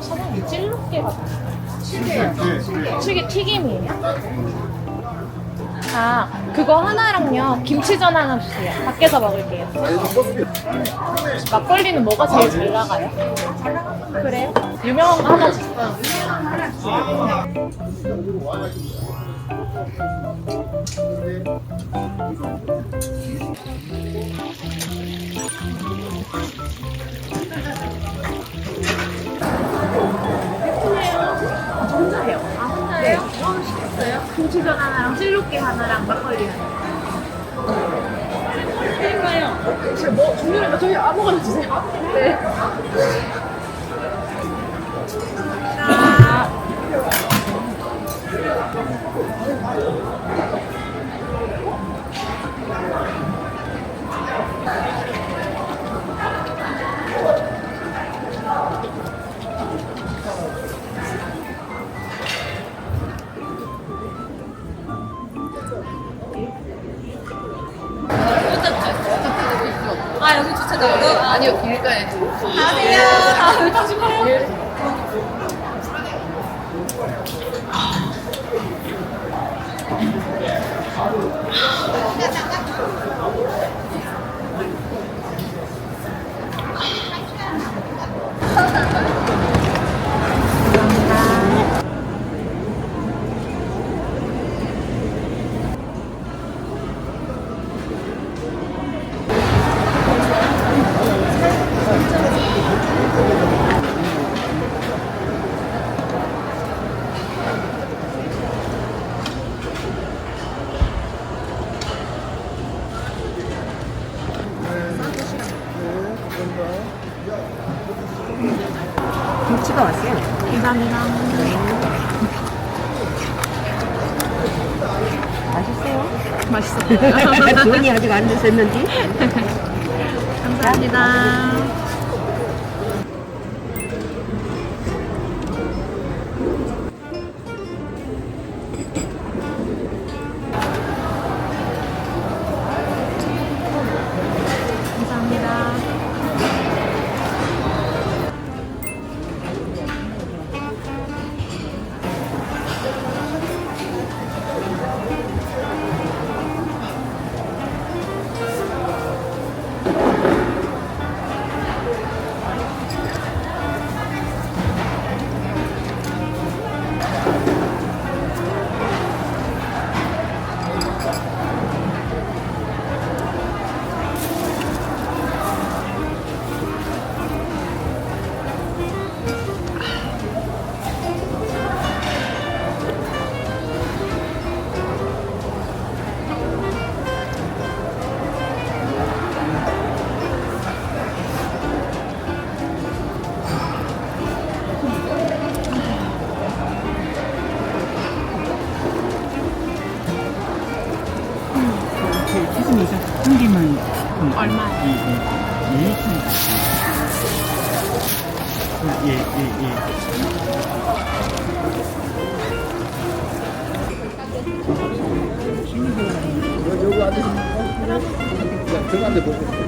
사장님 찔로게 찌개 튀김이에요? 아, 그거 하나랑요 김치전 하나 주세요. 밖에서 먹을게요. 막걸리는 뭐가 제일 잘 나가요? 그래요? 유명한 거 하나 주세요. 혼자예요. 아, 혼자예요? 뭐 시켰어요? 김치전 하나랑 찔로게 하나랑 막걸리 하나. 그러니까요. 제가 뭐 종류를 뭐 저희 아무거나 주세요. 네. 감사합니다. 아, 여기 주차장이요? 아니요, 길가에. 안녕하세요. 아, 여기 주시고요. 김치가 왔어요. 감사합니다. 맛있어요? 맛있어요. 돈이 아직 안 드셨는지. 감사합니다. 감사합니다. 얼마예요? 여기 앉으시면 들어간데 보고.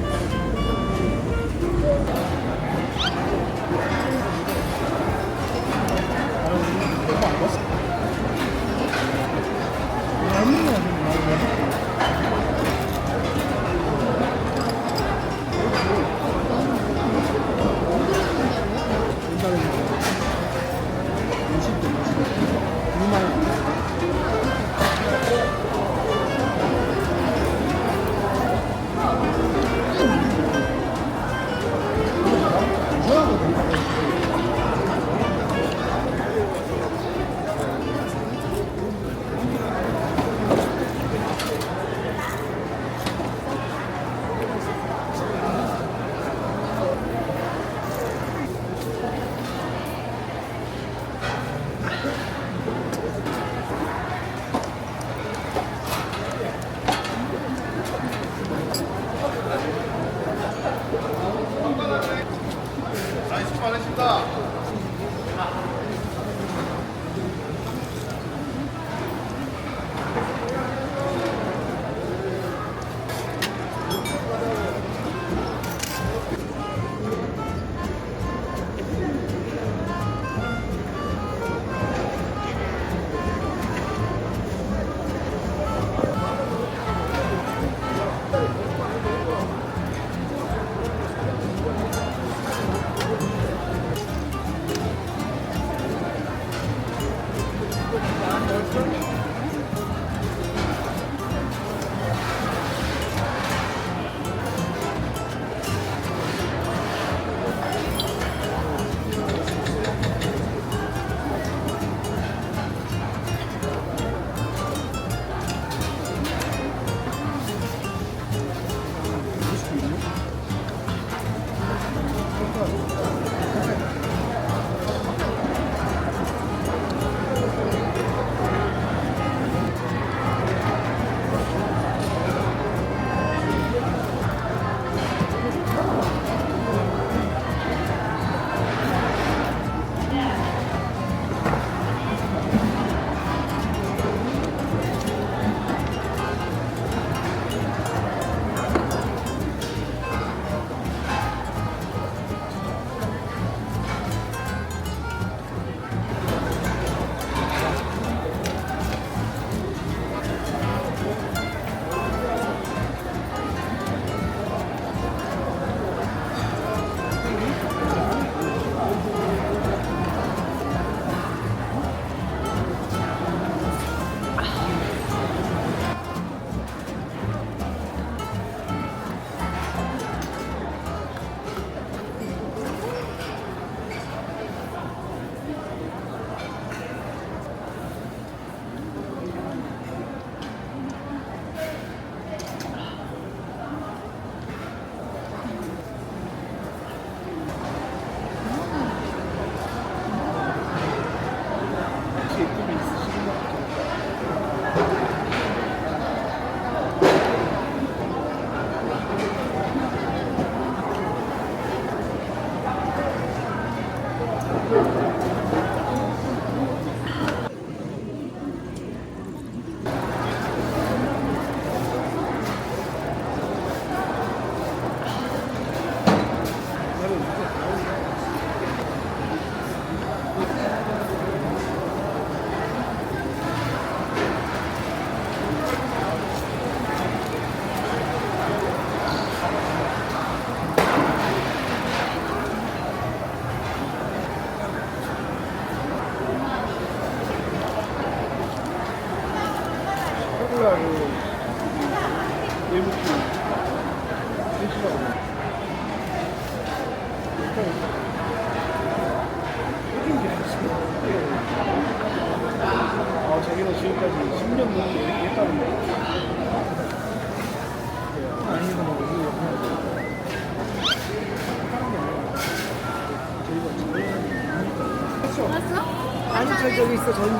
자기가 지금까지 10년 넘게 이렇게 했다는 거. 아니면 우리 왔어? 아니 저기 있어 저기.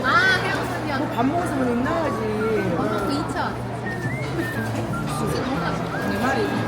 아, 해영순이야. 밥 먹어서 있나야지. 그 2차. 내 말이.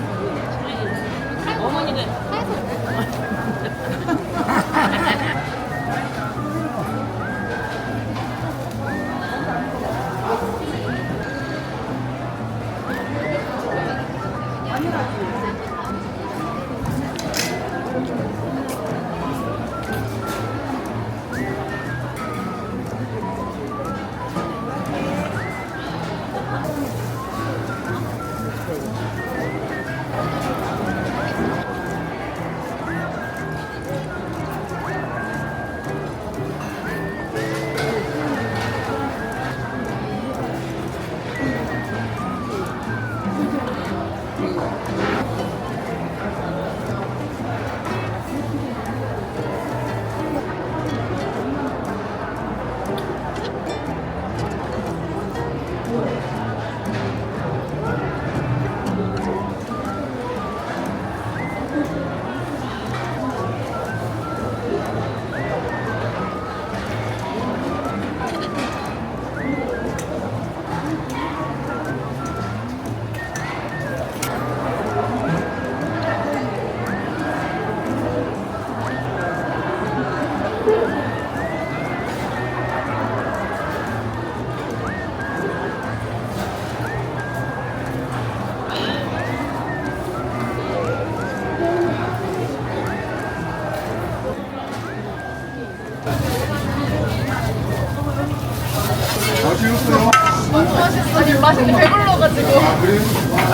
너무 맛있어. 아니 맛있는데 배불러가지고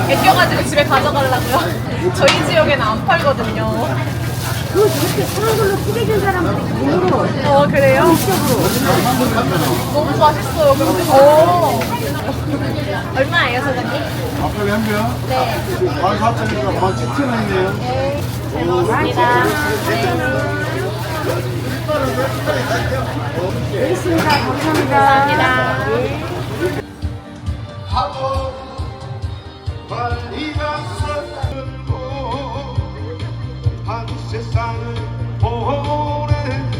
애껴가지고 집에 가져가려고요. 저희 지역에는 안 팔거든요. 그거 저렇게 사는 걸로 크게 준 사람들이 일부러 그래요? 너무 맛있어요. 근데 얼마예요, 사장님? 앞에 한 명? 네. 14,000원이니까 17,000원이네요. 네. 잘 먹었습니다. 여기 있습니다. 감사합니다. 감사합니다. 세상을 보내더니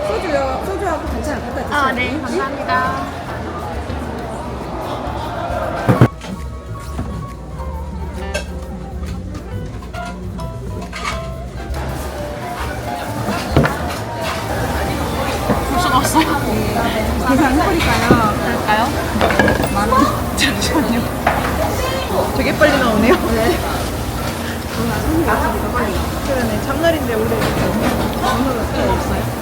소주요. 소주하고 반찬 갖다 주세요. 네. 감사합니다. 벌써 나왔어요? 계산해버릴까요? 그럴까요? 만원. 잠시만요. 되게 빨리 나오네요. 네. 오늘 손님 왔으니까 빨리. 그러네. 장날인데 원래 오늘 어떻게 없어요?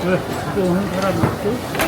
왜? 구경하는 사람이 있어?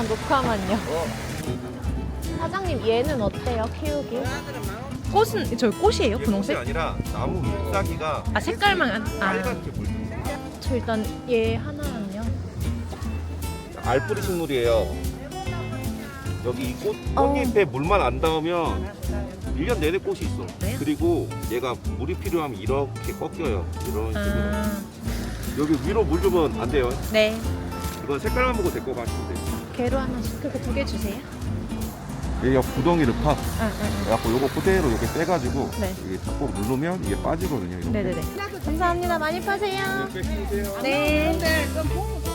잠깐만 녹화만요. 사장님 얘는 어때요 키우기? 꽃은 저 꽃이에요 분홍색? 아니라 나무 잎사귀가 아 색깔만 빨갛게 물든 저 일단 얘 하나는요. 알뿌리 식물이에요. 여기 이 꽃잎에 물만 안 닿으면 1년 내내 꽃이 있어. 네? 그리고 얘가 물이 필요하면 이렇게 꺾여요. 이런 식으로. 아, 여기 위로 물 주면 안 돼요. 네. 이건 색깔만 보고 데리고 가시면 돼요. 개로 하나씩 그거 2개 주세요. 얘가 구덩이를 파. 아, 그래갖고 요거 그대로 이렇게 빼가지고 네. 이게 꼭 누르면 이게 빠지거든요. 이렇게. 네네네. 감사합니다. 많이 파세요. 네, 빼주세요. 네. 근데 그건 보고